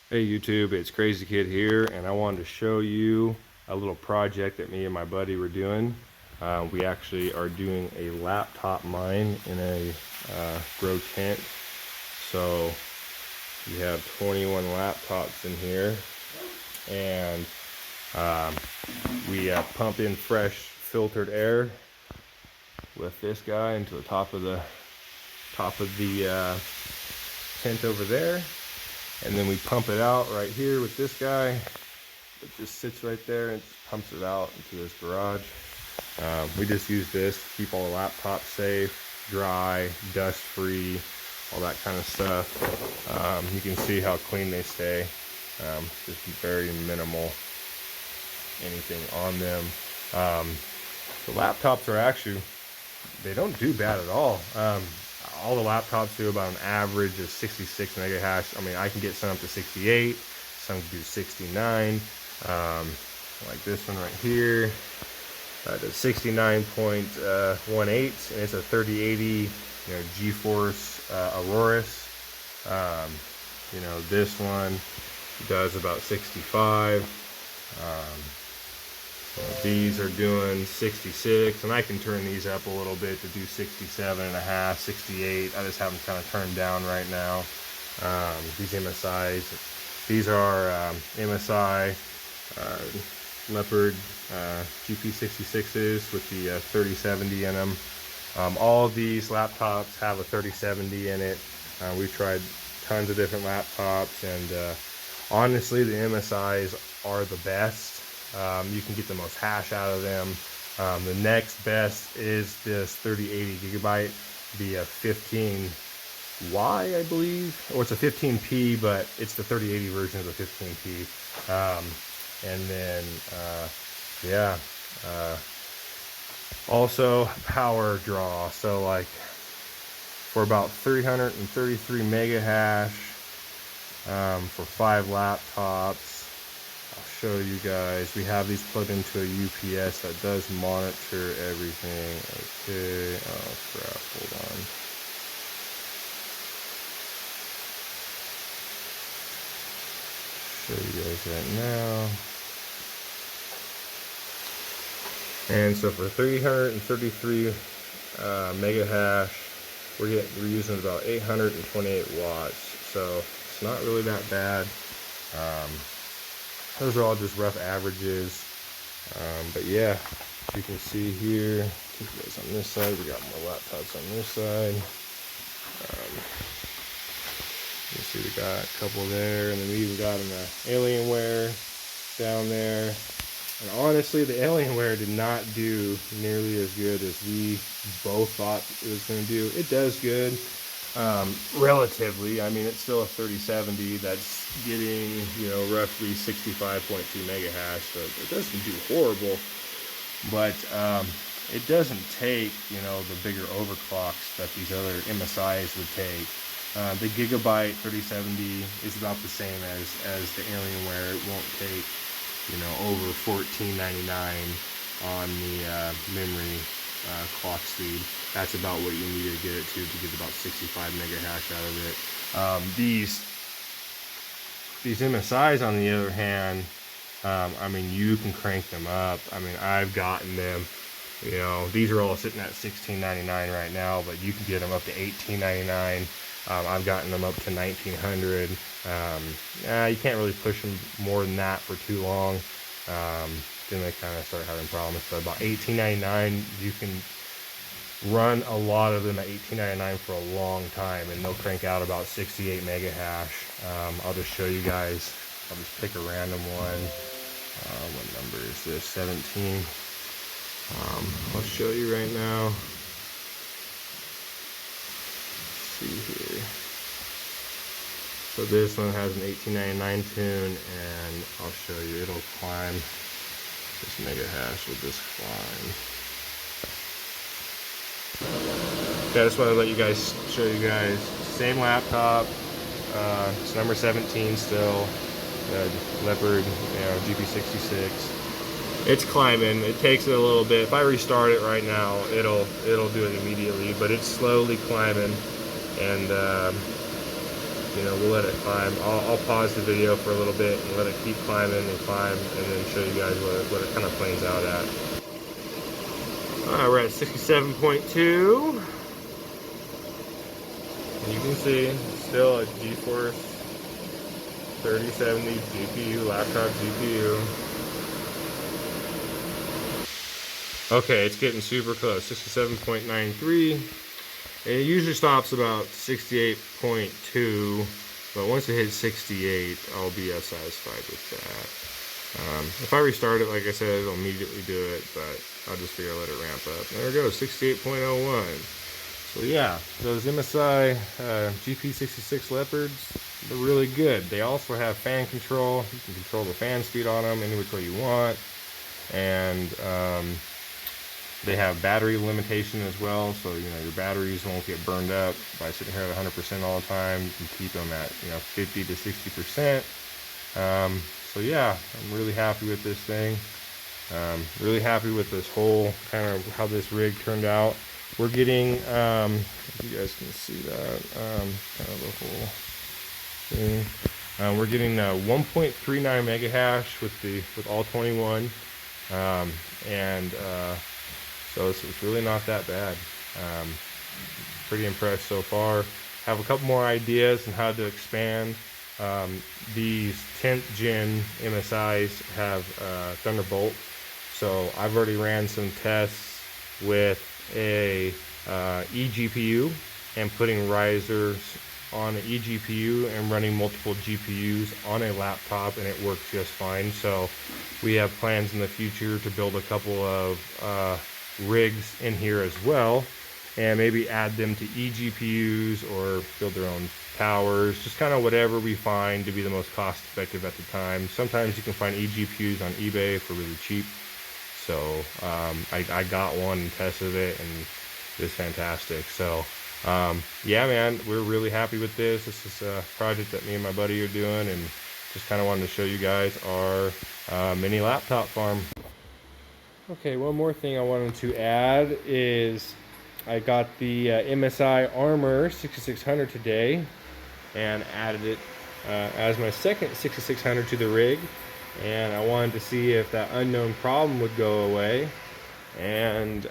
Hey YouTube, it's Crazy Kid here, and I wanted to show you a little project that me and my buddy were doing. We actually are doing a laptop mine in a grow tent. So we have 21 laptops in here, and we pump in fresh filtered air with this guy into the top of the tent over there. And then we pump it out right here with this guy. It just sits right there and pumps it out into this garage. We just use this to keep all the laptops safe, dry, dust free, all that kind of stuff. You can see how clean they stay. Just very minimal anything on them. The laptops are actually, they don't do bad at all. All the laptops do about an average of 66 mega hash. I mean, I can get some up to 68, some do 69. Like this one right here, does 69.18, and it's a 3080, GeForce Aurorus. This one does about 65. These are doing 66, and I can turn these up a little bit to do 67 and a half, 68. I just have them kind of turned down right now. These MSIs, these are MSI Leopard GP66s with the 3070 in them. All of these laptops have a 3070 in it. We've tried tons of different laptops, and honestly, the MSIs are the best. You can get the most hash out of them. The next best is this 3080 gigabyte, the 15Y, I believe, or it's a 15P, but it's the 3080 version of the 15P. And then, also power draw. So like for about 333 mega hash, for 5 laptops. Show you guys, we have these plugged into a UPS that does monitor everything. Okay, oh crap, hold on. Show you guys right now. And so for 333 mega hash, we're using about 828 watts. So it's not really that bad. Those are all just rough averages, but yeah, as you can see here, keep you guys on this side, we got more laptops on this side. You see we got a couple there, and then we even got an Alienware down there. And honestly, the Alienware did not do nearly as good as we both thought it was going to do. It does good. Relatively, I mean, it's still a 3070 that's getting, roughly 65.2 mega hash, so it doesn't do horrible, but it doesn't take, the bigger overclocks that these other MSIs would take. The Gigabyte 3070 is about the same as the Alienware. It won't take, over $14.99 on the memory clock speed. That's about what you need to get it to get about 65 mega hash out of it. These MSIs, on the other hand, I mean, you can crank them up. I mean, I've gotten them, these are all sitting at $16.99 right now, but you can get them up to $18.99. I've gotten them up to $1900. You can't really push them more than that for too long. Then they kind of start having problems. But about $18.99, you can run a lot of them at $18.99 for a long time, and they'll crank out about 68 mega hash. I'll just show you guys. I'll just pick a random one. What number is this? 17. I'll show you right now. Let's see here. So this one has an $18.99 tune, and I'll show you. It'll climb. This mega hash will just climb. Okay, I just want to let you guys, show you guys, same laptop. It's number 17 still, the Leopard, GP66. It's climbing. It takes it a little bit. If I restart it right now, it'll do it immediately, but it's slowly climbing. And you know, we'll let it climb. I'll pause the video for a little bit and let it keep climbing and climb, and then show you guys what it kind of planes out at. We're at 67.2. And you can see still a GeForce 3070 GPU, laptop GPU. Okay, it's getting super close, 67.93. It usually stops about 68.2, but once it hits 68, I'll be satisfied with that. If I restart it, like I said, it'll immediately do it, but I'll just figure I'll let it ramp up. There it goes, 68.01. So yeah, those MSI GP66 Leopards, they're really good. They also have fan control. You can control the fan speed on them any which way you want. And they have battery limitation as well, so you know your batteries won't get burned up by sitting here at 100% all the time. You can keep them at 50 to 60%. So yeah, I'm really happy with this thing. Really happy with this whole kind of how this rig turned out. We're getting, if you guys can see that, kind of the whole thing. We're getting 1.39 mega hash with all 21, so it's really not that bad. Pretty impressed so far. Have a couple more ideas on how to expand. These 10th gen MSIs have Thunderbolt, so I've already ran some tests with a eGPU and putting risers on an eGPU and running multiple GPUs on a laptop, and it works just fine. So we have plans in the future to build a couple of rigs in here as well, and maybe add them to eGPUs or build their own towers, just kind of whatever we find to be the most cost effective at the time. Sometimes you can find eGPUs on eBay for really cheap. So I got one and tested it, and it's fantastic. So yeah, man, we're really happy with this. This is a project that me and my buddy are doing, and just kind of wanted to show you guys our mini laptop farm. Okay, one more thing I wanted to add is I got the MSI Armor 6600 today and added it as my second 6600 to the rig, and I wanted to see if that unknown problem would go away. And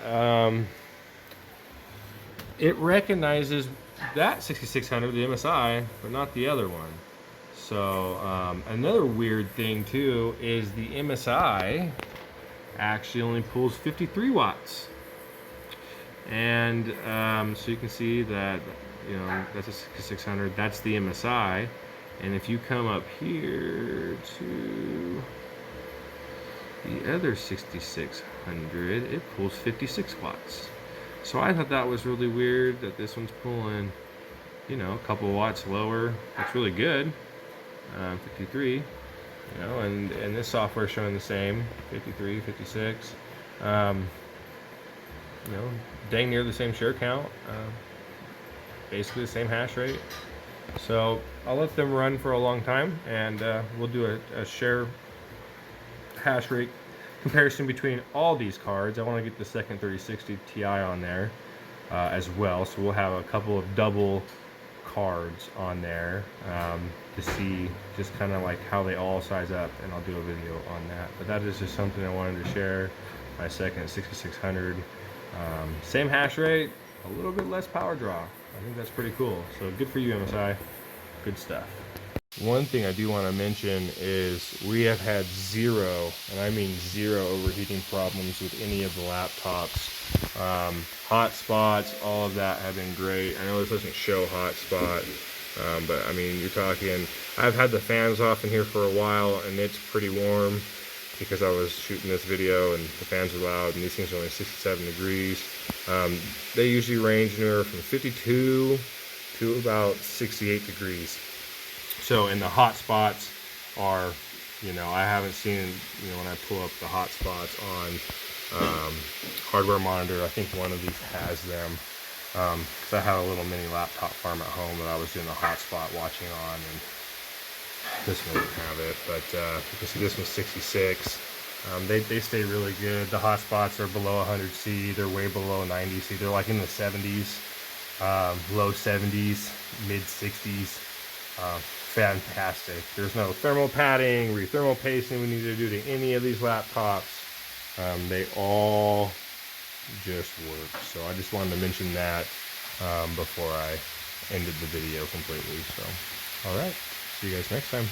it recognizes that 6600, the MSI, but not the other one. So another weird thing too is the MSI actually only pulls 53 watts. And so you can see that, you know, that's a 6600, that's the MSI. And if you come up here to the other 6600, it pulls 56 watts. So I thought that was really weird that this one's pulling, you know, a couple watts lower. That's really good. 53, you know, and this software is showing the same, 53, 56. You know, dang near the same share count, basically the same hash rate. So I'll let them run for a long time, and we'll do a share hash rate comparison between all these cards. I want to get the second 3060 Ti on there as well, so we'll have a couple of double cards on there to see just kind of like how they all size up, and I'll do a video on that. But that is just something I wanted to share. My second 6600, same hash rate, a little bit less power draw. I think that's pretty cool. So good for you, MSI. Good stuff. One thing I do want to mention is we have had zero, and I mean zero, overheating problems with any of the laptops. Hot spots, all of that have been great. I know this doesn't show hotspot, but I mean, you're talking, I've had the fans off in here for a while, and it's pretty warm because I was shooting this video and the fans are loud, and these things are only 67 degrees. They usually range anywhere from 52 to about 68 degrees. So, and the hot spots are, you know, I haven't seen, you know, when I pull up the hot spots on hardware monitor, I think one of these has them. Because I have a little mini laptop farm at home that I was doing the hotspot watching on, and this one doesn't have it. But you can see this one's 66. They stay really good. The hotspots are below 100C. They're way below 90C. They're like in the 70s, low 70s, mid 60s. fantastic. There's no thermal padding, thermal pasting we need to do to any of these laptops. They all just work. So I just wanted to mention that before I ended the video completely. So, all right, see you guys next time.